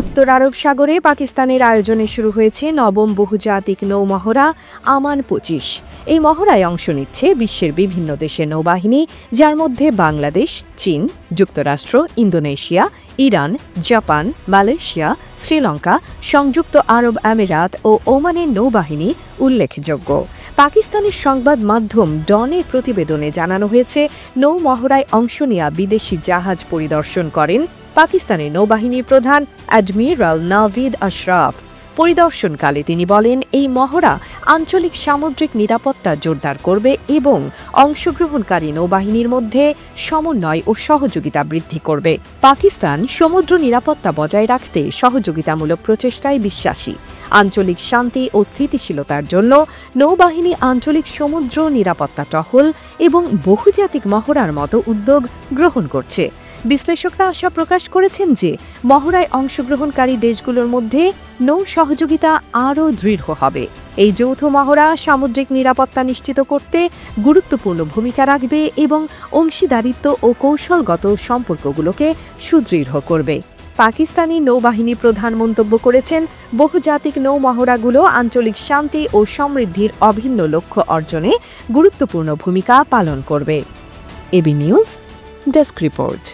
উত্তর আরব সাগরে পাকিস্তানের আয়োজনে শুরু হয়েছে নবম বহুজাতিক নৌমহড়া আমান ২৫। এই মহড়ায় অংশ নিচ্ছে বিশ্বের বিভিন্ন দেশের নৌবাহিনী, যার মধ্যে বাংলাদেশ, চীন, যুক্তরাষ্ট্র, Indonesia, Iran, Japan, Malaysia, Sri Lanka, সংযুক্ত আরব আমিরাত ও ওমানের নৌবাহিনী উল্লেখযোগ্য। পাকিস্তানের সংবাদ মাধ্যম ডনের প্রতিবেদনে জানানো হয়েছে, নৌমহড়ায় অংশ নেওয়া বিদেশি জাহাজ পরিদর্শন করেন পাকিস্তানের নৌবাহিনীর প্রধান অ্যাডমিরাল নাভিদ আশরাফ। পরিদর্শনকালে তিনি বলেন, এই মহড়া আঞ্চলিক সামুদ্রিক নিরাপত্তা জোরদার করবে এবং অংশগ্রহণকারী নৌবাহিনীর মধ্যে সমন্বয় ও সহযোগিতা বৃদ্ধি করবে। পাকিস্তান সমুদ্র নিরাপত্তা বজায় রাখতে সহযোগিতামূলক প্রচেষ্টায় বিশ্বাসী। আঞ্চলিক শান্তি ও স্থিতিশীলতার জন্য নৌবাহিনী আঞ্চলিক সমুদ্র নিরাপত্তা টহল এবং বহুজাতিক মহড়ার মতো উদ্যোগ গ্রহণ করছে। বিশ্লেষকরা আশা প্রকাশ করেছেন যে মহড়ায় অংশগ্রহণকারী দেশগুলোর মধ্যে নৌ সহযোগিতা আরও দৃঢ় হবে। এই যৌথ মহড়া সামুদ্রিক নিরাপত্তা নিশ্চিত করতে গুরুত্বপূর্ণ ভূমিকা রাখবে এবং অংশীদারিত্ব ও কৌশলগত সম্পর্কগুলোকে সুদৃঢ় করবে। পাকিস্তানি নৌবাহিনী প্রধান মন্তব্য করেছেন, বহুজাতিক নৌ মহড়াগুলো আঞ্চলিক শান্তি ও সমৃদ্ধির অভিন্ন লক্ষ্য অর্জনে গুরুত্বপূর্ণ ভূমিকা পালন করবে। AB news desk report.